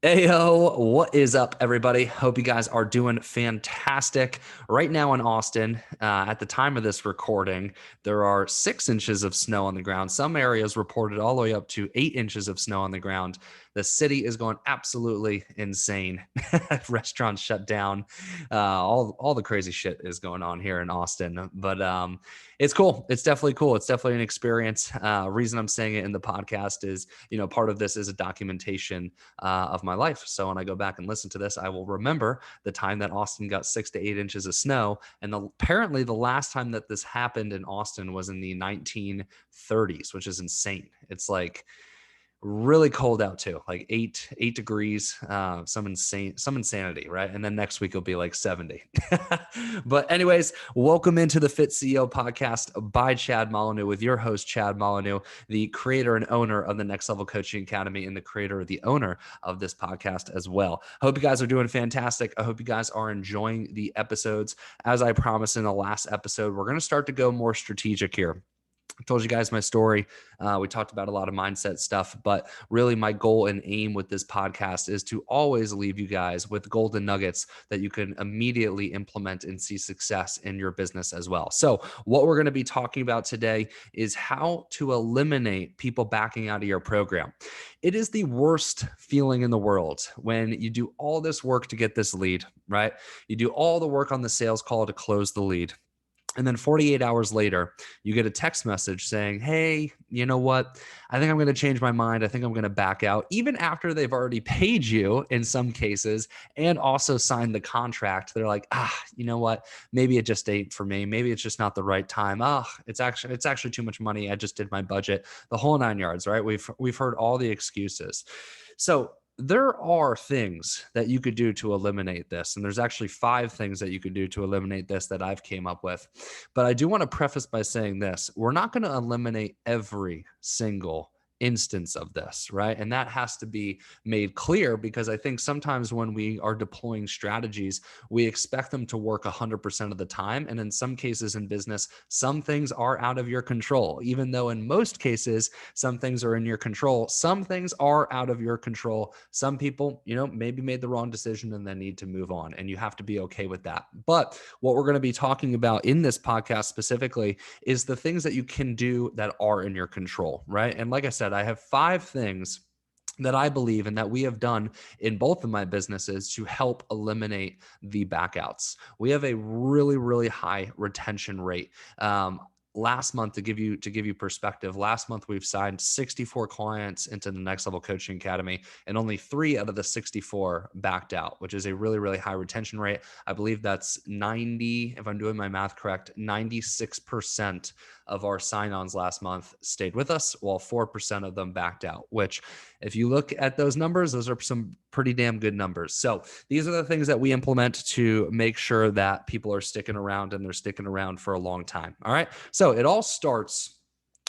Heyo, what is up, everybody? Hope you guys are doing fantastic. Right now in Austin, at the time of this recording, there are 6 inches of snow on the ground. Some areas reported all the way up to 8 inches of snow on the ground. The city is going absolutely insane. Restaurants shut down. All the crazy shit is going on here in Austin. But it's cool. It's definitely cool. It's definitely an experience. Reason I'm saying it in the podcast is, part of this is a documentation of my life. So when I go back and listen to this, I will remember the time that Austin got 6 to 8 inches of snow. And apparently, the last time that this happened in Austin was in the 1930s, which is insane. It's like really cold out too, like eight degrees, some insanity, right? And then next week it'll be like 70. But anyways, welcome into the Fit CEO podcast by Chad Molyneux with your host Chad Molyneux, the creator and owner of the Next Level Coaching Academy and the creator the owner of this podcast as well. Hope you guys are doing fantastic. I hope you guys are enjoying the episodes. As I promised in the last episode, we're going to start to go more strategic here. I told you guys my story. We talked about a lot of mindset stuff, but really my goal and aim with this podcast is to always leave you guys with golden nuggets that you can immediately implement and see success in your business as well. So what we're going to be talking about today is how to eliminate people backing out of your program. It is the worst feeling in the world when you do all this work to get this lead, right? You do all the work on the sales call to close the lead. And then 48 hours later, you get a text message saying, hey, you know what? I think I'm going to change my mind. I think I'm going to back out, even after they've already paid you in some cases and also signed the contract. They're like, you know what? Maybe it just ain't for me. Maybe it's just not the right time. It's actually too much money. I just did my budget, the whole 9 yards, right? We've heard all the excuses. So there are things that you could do to eliminate this. And there's actually 5 things that you could do to eliminate this that I've came up with. But I do want to preface by saying this. We're not going to eliminate every single instance of this, right? And that has to be made clear because I think sometimes when we are deploying strategies, we expect them to work 100% of the time. And in some cases in business, some things are out of your control, even though in most cases, some things are in your control. Some things are out of your control. Some people, maybe made the wrong decision and then need to move on. And you have to be okay with that. But what we're going to be talking about in this podcast specifically is the things that you can do that are in your control, right? And like I said, I have 5 things that I believe and that we have done in both of my businesses to help eliminate the backouts. We have a really, really high retention rate. Last month, to give you perspective, last month we've signed 64 clients into the Next Level Coaching Academy, and only 3 out of the 64 backed out, which is a really, really high retention rate. I believe that's 90, if I'm doing my math correct, 96% of our sign-ons last month stayed with us, while 4% of them backed out, which if you look at those numbers, those are some pretty damn good numbers. So these are the things that we implement to make sure that people are sticking around and they're sticking around for a long time. All right. So it all starts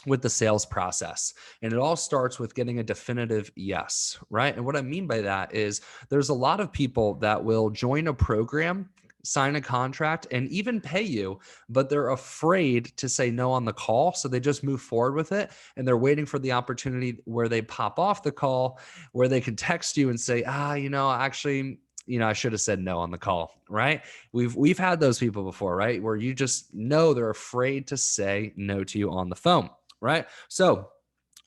with the sales process. And it all starts with getting a definitive yes, right? And what I mean by that is there's a lot of people that will join a program, sign a contract, and even pay you, but they're afraid to say no on the call. So they just move forward with it. And they're waiting for the opportunity where they pop off the call, where they can text you and say, actually, I should have said no on the call, right? We've had those people before, right? Where you just know they're afraid to say no to you on the phone, right? So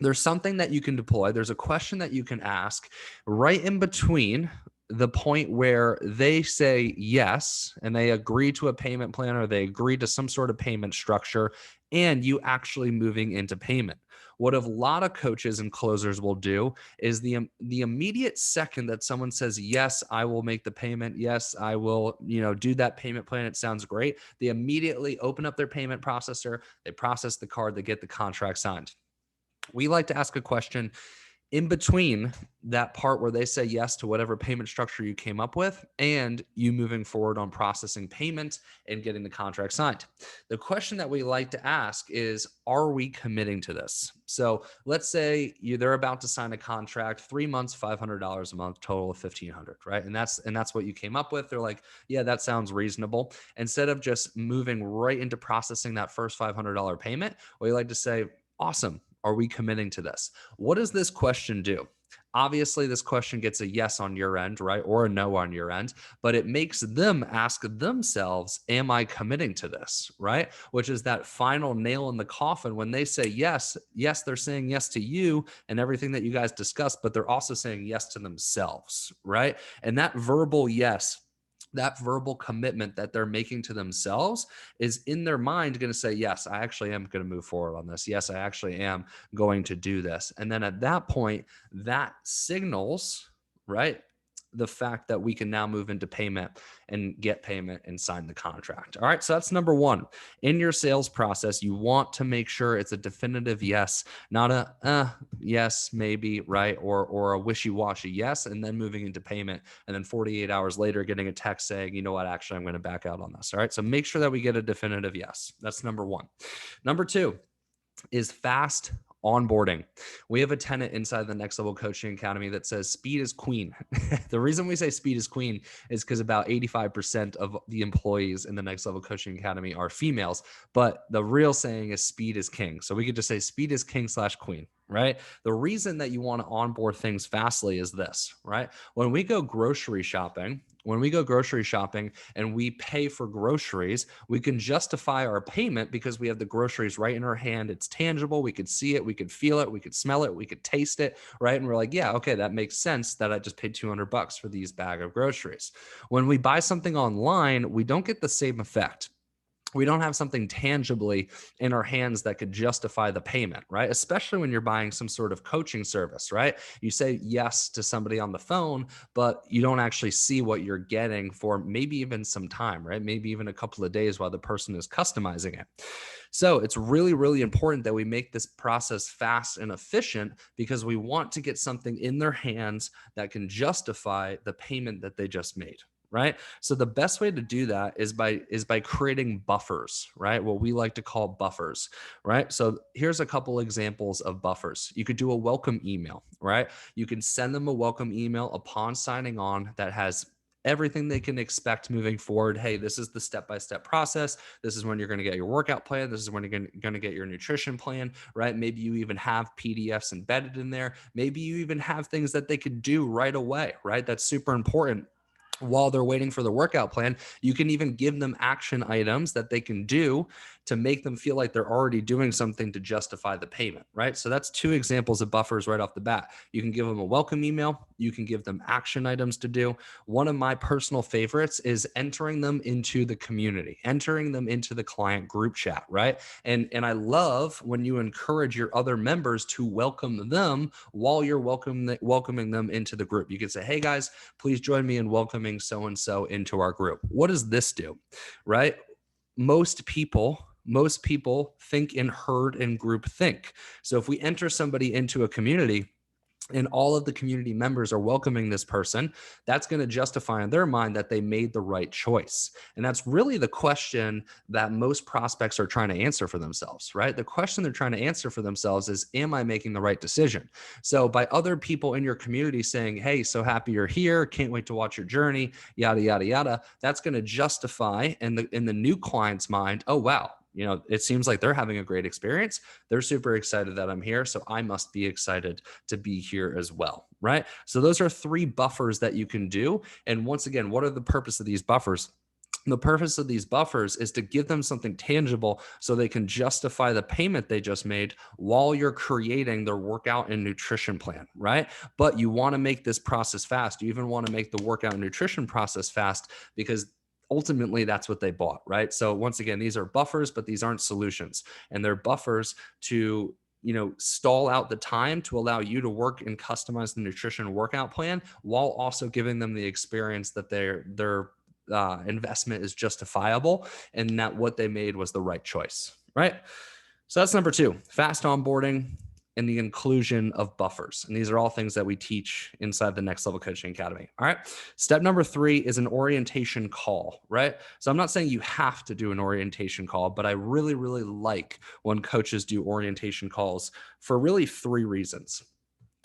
there's something that you can deploy. There's a question that you can ask right in between the point where they say yes and they agree to a payment plan or they agree to some sort of payment structure and you actually moving into payment. What a lot of coaches and closers will do is the immediate second that someone says, yes, I will make the payment. Yes, I will, do that payment plan. It sounds great. They immediately open up their payment processor. They process the card. They get the contract signed. We like to ask a question in between that part where they say yes to whatever payment structure you came up with and you moving forward on processing payment and getting the contract signed. The question that we like to ask is, are we committing to this? So let's say they're about to sign a contract, 3 months, $500 a month, total of $1,500, right? And that's what you came up with. They're like, yeah, that sounds reasonable. Instead of just moving right into processing that first $500 payment, we like to say, awesome. Are we committing to this? What does this question do? Obviously, this question gets a yes on your end, right? Or a no on your end, but it makes them ask themselves, am I committing to this, right? Which is that final nail in the coffin. When they say yes, yes, they're saying yes to you and everything that you guys discussed, but they're also saying yes to themselves, right? And that verbal yes, that verbal commitment that they're making to themselves is in their mind going to say, yes, I actually am going to move forward on this. Yes, I actually am going to do this. And then at that point, that signals, right, the fact that we can now move into payment and get payment and sign the contract. All right. So that's number one. In your sales process, you want to make sure it's a definitive yes, not a yes, maybe, right? Or a wishy-washy yes, and then moving into payment. And then 48 hours later, getting a text saying, you know what, actually, I'm going to back out on this. All right. So make sure that we get a definitive yes. That's number one. Number two is fast onboarding. We have a tenet inside the Next Level Coaching Academy that says speed is queen. The reason we say speed is queen is because about 85% of the employees in the Next Level Coaching Academy are females, but the real saying is speed is king. So we could just say speed is king/queen, right? The reason that you want to onboard things fastly is this, right? When we go grocery shopping, and we pay for groceries, we can justify our payment because we have the groceries right in our hand. It's tangible. We could see it. We could feel it. We could smell it. We could taste it, right? And we're like, yeah, okay, that makes sense that I just paid $200 for these bag of groceries. When we buy something online, we don't get the same effect. We don't have something tangibly in our hands that could justify the payment, right? Especially when you're buying some sort of coaching service, right? You say yes to somebody on the phone, but you don't actually see what you're getting for maybe even some time, right? Maybe even a couple of days while the person is customizing it. So it's really, really important that we make this process fast and efficient because we want to get something in their hands that can justify the payment that they just made. Right. So the best way to do that is by creating buffers, right? What we like to call buffers, right? So here's a couple examples of buffers. You could do a welcome email, right? You can send them a welcome email upon signing on that has everything they can expect moving forward. Hey, this is the step-by-step process. This is when you're going to get your workout plan. This is when you're going to get your nutrition plan, right? Maybe you even have PDFs embedded in there. Maybe you even have things that they could do right away, right? That's super important. While they're waiting for the workout plan, you can even give them action items that they can do to make them feel like they're already doing something to justify the payment, right? So that's two examples of buffers right off the bat. You can give them a welcome email. You can give them action items to do. One of my personal favorites is entering them into the community, entering them into the client group chat, right? And I love when you encourage your other members to welcome them while you're welcoming them into the group. You can say, hey guys, please join me in welcoming so-and-so into our group. What does this do, right? Most people think in herd and group think. So if we enter somebody into a community and all of the community members are welcoming this person, that's going to justify in their mind that they made the right choice. And that's really the question that most prospects are trying to answer for themselves, right? The question they're trying to answer for themselves is, am I making the right decision? So by other people in your community saying, hey, so happy you're here, can't wait to watch your journey, yada, yada, yada, that's going to justify in the new client's mind, oh, wow, it seems like they're having a great experience. They're super excited that I'm here. So I must be excited to be here as well, right? So those are three buffers that you can do. And once again, what are the purpose of these buffers? The purpose of these buffers is to give them something tangible so they can justify the payment they just made while you're creating their workout and nutrition plan, right? But you want to make this process fast. You even want to make the workout and nutrition process fast because ultimately that's what they bought, right? So once again, these are buffers, but these aren't solutions. And they're buffers to stall out the time to allow you to work and customize the nutrition workout plan while also giving them the experience that their investment is justifiable and that what they made was the right choice, right? So that's number two, fast onboarding and the inclusion of buffers. And these are all things that we teach inside the Next Level Coaching Academy. All right. Step number three is an orientation call, right? So I'm not saying you have to do an orientation call, but I really, really like when coaches do orientation calls for really three reasons.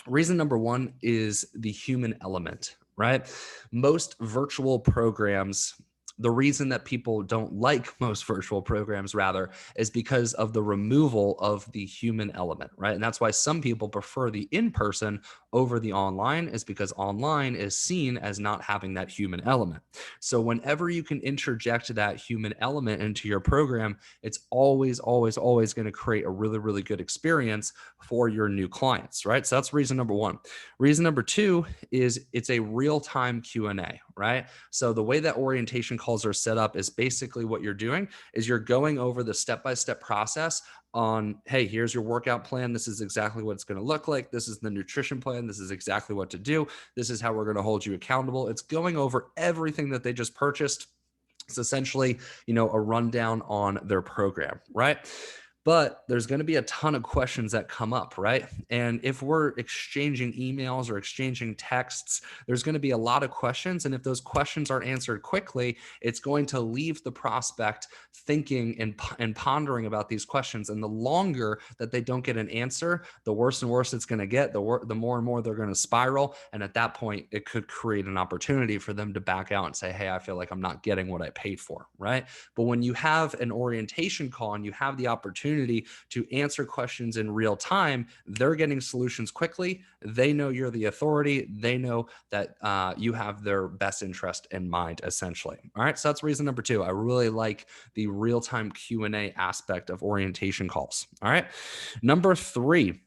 Reason number one is the human element, right? Most virtual programs the reason that people don't like most virtual programs rather is because of the removal of the human element, right? And that's why some people prefer the in-person over the online, is because online is seen as not having that human element. So whenever you can interject that human element into your program, it's always, always, always going to create a really, really good experience for your new clients, right? So that's reason number one. Reason number two is it's a real-time Q&A, right? So the way that orientation calls are set up is basically what you're doing is you're going over the step-by-step process on, hey, here's your workout plan. This is exactly what it's going to look like. This is the nutrition plan. This is exactly what to do. This is how we're going to hold you accountable. It's going over everything that they just purchased. It's essentially, a rundown on their program, right? But there's going to be a ton of questions that come up, right? And if we're exchanging emails or exchanging texts, there's going to be a lot of questions. And if those questions aren't answered quickly, it's going to leave the prospect thinking and pondering about these questions. And the longer that they don't get an answer, the worse and worse it's going to get, the more and more they're going to spiral. And at that point, it could create an opportunity for them to back out and say, hey, I feel like I'm not getting what I paid for, right? But when you have an orientation call and you have the opportunity to answer questions in real time, they're getting solutions quickly. They know you're the authority. They know that you have their best interest in mind, essentially. All right. So that's reason number two. I really like the real-time Q&A aspect of orientation calls. All right. Number three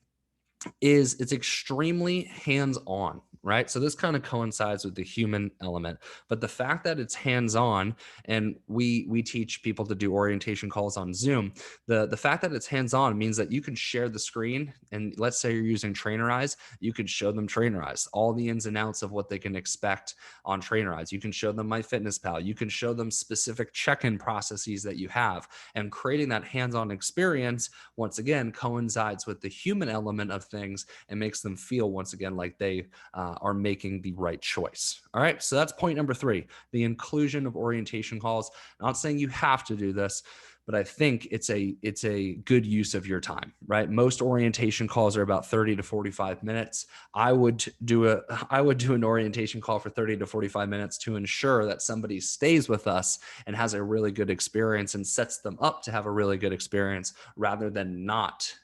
is it's extremely hands-on, right? So this kind of coincides with the human element, but the fact that it's hands-on, and we teach people to do orientation calls on Zoom, the fact that it's hands-on means that you can share the screen, and let's say you're using Trainerize, you could show them Trainerize, all the ins and outs of what they can expect on Trainerize. You can show them MyFitnessPal. You can show them specific check-in processes that you have, and creating that hands-on experience, once again, coincides with the human element of things and makes them feel, once again, like they are making the right choice. All right. So that's point number three, the inclusion of orientation calls. Not saying you have to do this, but I think it's a good use of your time, right? Most orientation calls are about 30 to 45 minutes. I would do an orientation call for 30 to 45 minutes to ensure that somebody stays with us and has a really good experience and sets them up to have a really good experience, rather than not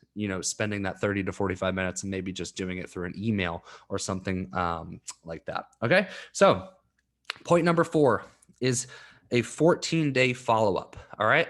spending that 30 to 45 minutes and maybe just doing it through an email or something like that. Okay. So point number four is a 14-day follow-up. All right.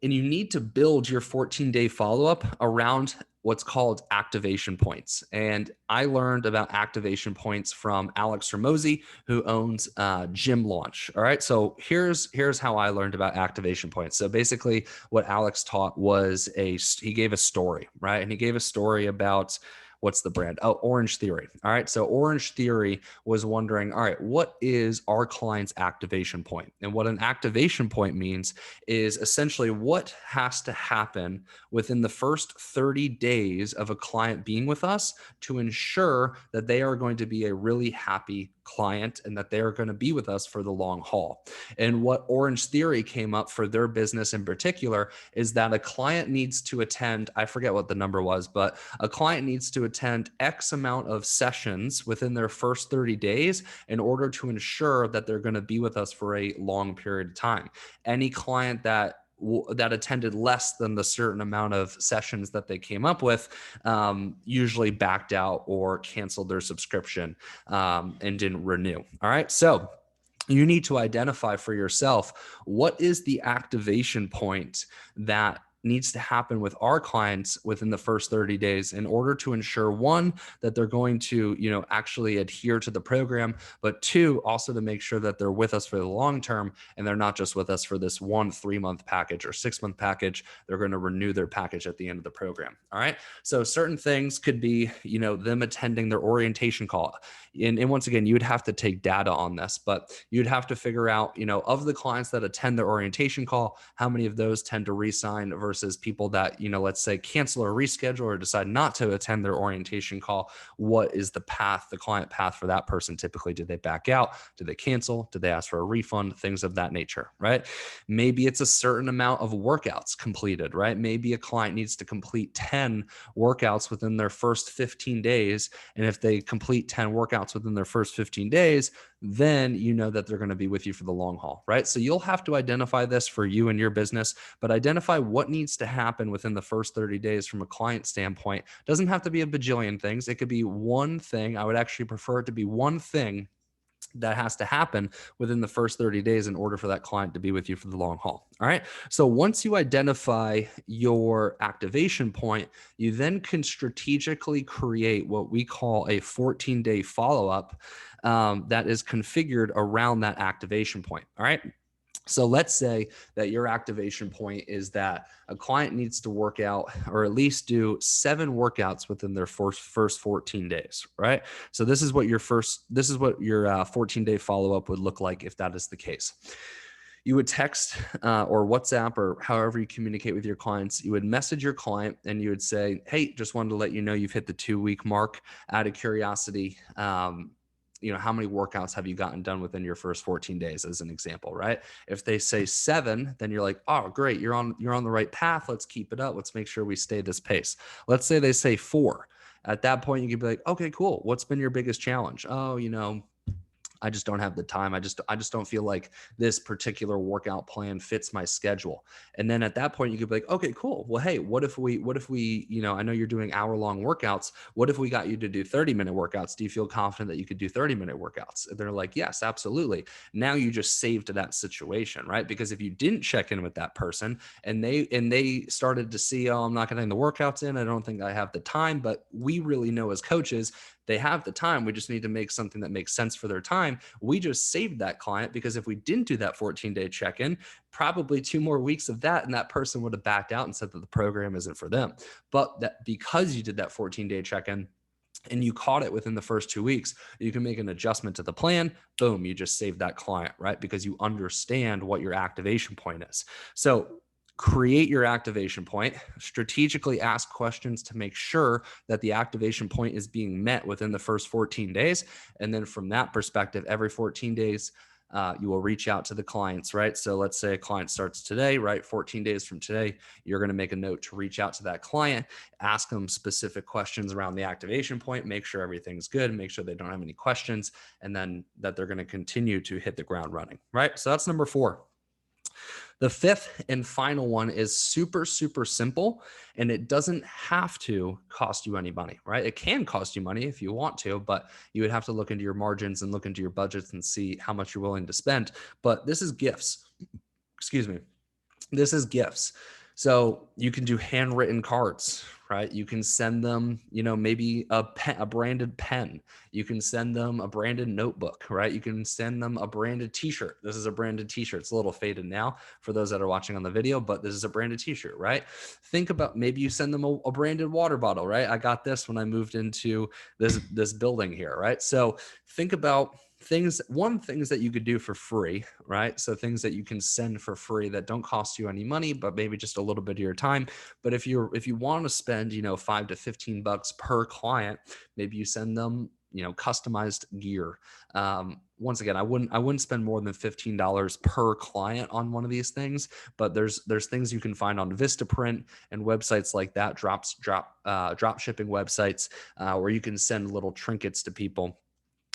And you need to build your 14-day follow-up around what's called activation points. And I learned about activation points from Alex Ramosi, who owns Gym Launch. All right. So here's how I learned about activation points. So basically what Alex taught was he gave a story, right? And he gave a story about, what's the brand? Oh, Orange Theory. All right. So Orange Theory was wondering, all right, what is our client's activation point? And what an activation point means is essentially what has to happen within the first 30 days of a client being with us to ensure that they are going to be a really happy client and that they are going to be with us for the long haul. And what Orange Theory came up for their business in particular is that a client needs to attend, I forget what the number was, but a client needs to attend X amount of sessions within their first 30 days in order to ensure that they're going to be with us for a long period of time. Any client that attended less than the certain amount of sessions that they came up with usually backed out or canceled their subscription and didn't renew. All right. So you need to identify for yourself, what is the activation point that needs to happen with our clients within the first 30 days in order to ensure, one, that they're going to, actually adhere to the program, but two, also to make sure that they're with us for the long term and they're not just with us for this 1 3-month package or 6-month package. They're going to renew their package at the end of the program. All right. So certain things could be, them attending their orientation call. And once again, you would have to take data on this, but you'd have to figure out, of the clients that attend their orientation call, how many of those tend to re-sign versus people that, let's say cancel or reschedule or decide not to attend their orientation call. What is the client path for that person? Typically, did they back out? Did they cancel? Did they ask for a refund? Things of that nature, right? Maybe it's a certain amount of workouts completed, right? Maybe a client needs to complete 10 workouts within their first 15 days. And if they complete 10 workouts within their first 15 days, then you know that they're going to be with you for the long haul, right? So you'll have to identify this for you and your business, but identify what needs to happen within the first 30 days from a client standpoint. Doesn't have to be a bajillion things. It could be one thing. I would actually prefer it to be one thing that has to happen within the first 30 days in order for that client to be with you for the long haul. All right. So once you identify your activation point, you then can strategically create what we call a 14-day follow-up that is configured around that activation point. All right. So let's say that your activation point is that a client needs to work out or at least do 7 workouts within their first 14 days, right? So this is what your 14-day follow-up would look like if that is the case. You would text or WhatsApp or however you communicate with your clients. You would message your client and you would say, hey, just wanted to let you know you've hit the 2-week mark. Out of curiosity, how many workouts have you gotten done within your first 14 days as an example, right? If they say 7, then you're like, oh, great. You're on the right path. Let's keep it up. Let's make sure we stay this pace. Let's say they say 4. At that point, you can be like, okay, cool. What's been your biggest challenge? Oh, I just don't have the time. I just don't feel like this particular workout plan fits my schedule. And then at that point you could be like, okay, cool. Well, hey, what if we, I know you're doing hour-long workouts. What if we got you to do 30-minute workouts? Do you feel confident that you could do 30-minute workouts? And they're like, yes, absolutely. Now you just saved that situation, right? Because if you didn't check in with that person and they started to see, oh, I'm not getting the workouts in, I don't think I have the time, but we really know as coaches, they have the time. We just need to make something that makes sense for their time. We just saved that client because if we didn't do that 14-day check-in, probably 2 more weeks of that, and that person would have backed out and said that the program isn't for them. But that because you did that 14-day check-in and you caught it within the first 2 weeks, you can make an adjustment to the plan. Boom, you just saved that client, right? Because you understand what your activation point is. So create your activation point, strategically ask questions to make sure that the activation point is being met within the first 14 days. And then from that perspective, every 14 days, you will reach out to the clients, right? So let's say a client starts today, right? 14 days from today, you're going to make a note to reach out to that client, ask them specific questions around the activation point, make sure everything's good, make sure they don't have any questions, and then that they're going to continue to hit the ground running, right? So that's number 4. The 5th and final one is super, super simple, and it doesn't have to cost you any money, right? It can cost you money if you want to, but you would have to look into your margins and look into your budgets and see how much you're willing to spend. But this is gifts. Excuse me. This is gifts. So you can do handwritten cards, right? You can send them, maybe a branded pen. You can send them a branded notebook, right? You can send them a branded t-shirt. This is a branded t-shirt. It's a little faded now for those that are watching on the video, but this is a branded t-shirt, right? Think about maybe you send them a branded water bottle, right? I got this when I moved into this building here, right? So think about things that you could do for free, right? So things that you can send for free that don't cost you any money, but maybe just a little bit of your time. But if you want to spend, $5 to $15 per client, maybe you send them, customized gear. Once again, I wouldn't spend more than $15 per client on one of these things, but there's things you can find on Vistaprint and websites like that, drop shipping websites, where you can send little trinkets to people.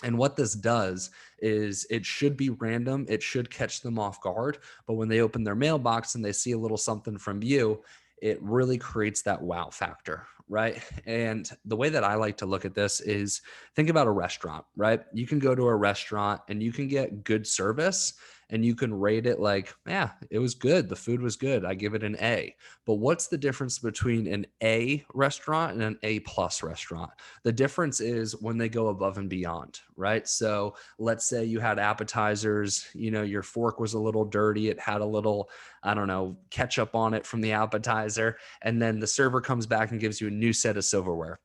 And what this does is it should be random. It should catch them off guard. But when they open their mailbox and they see a little something from you, it really creates that wow factor, right? And the way that I like to look at this is think about a restaurant, right? You can go to a restaurant and you can get good service and you can rate it like, yeah, it was good. The food was good. I give it an A. But what's the difference between an A restaurant and an A+ restaurant? The difference is when they go above and beyond, right? So let's say you had appetizers, your fork was a little dirty. It had a little, I don't know, ketchup on it from the appetizer. And then the server comes back and gives you a new set of silverware.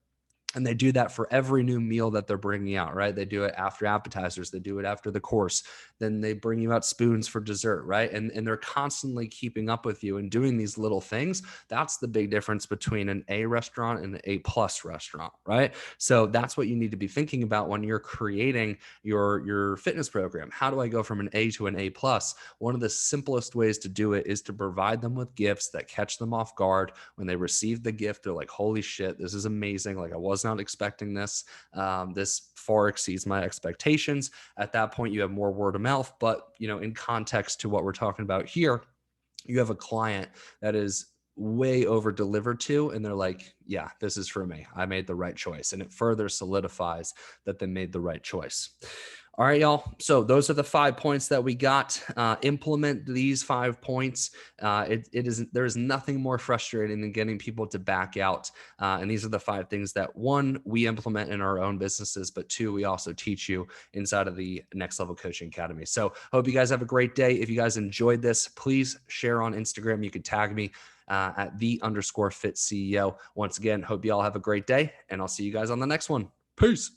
And they do that for every new meal that they're bringing out, right? They do it after appetizers. They do it after the course. Then they bring you out spoons for dessert, right? And they're constantly keeping up with you and doing these little things. That's the big difference between an A restaurant and an A+ restaurant, right? So that's what you need to be thinking about when you're creating your fitness program. How do I go from an A to an A+? One of the simplest ways to do it is to provide them with gifts that catch them off guard. When they receive the gift, they're like, holy shit, this is amazing. Like I wasn't was not expecting this. This far exceeds my expectations. At that point, you have more word of mouth. But, in context to what we're talking about here, you have a client that is way over delivered to, and they're like, yeah, this is for me. I made the right choice. And it further solidifies that they made the right choice. All right, y'all. So those are the 5 points that we got. Implement these 5 points. There is nothing more frustrating than getting people to back out. And these are the 5 things that, 1, we implement in our own businesses, but 2, we also teach you inside of the Next Level Coaching Academy. So hope you guys have a great day. If you guys enjoyed this, please share on Instagram. You could tag me at _fit CEO. Once again, hope you all have a great day, and I'll see you guys on the next one. Peace.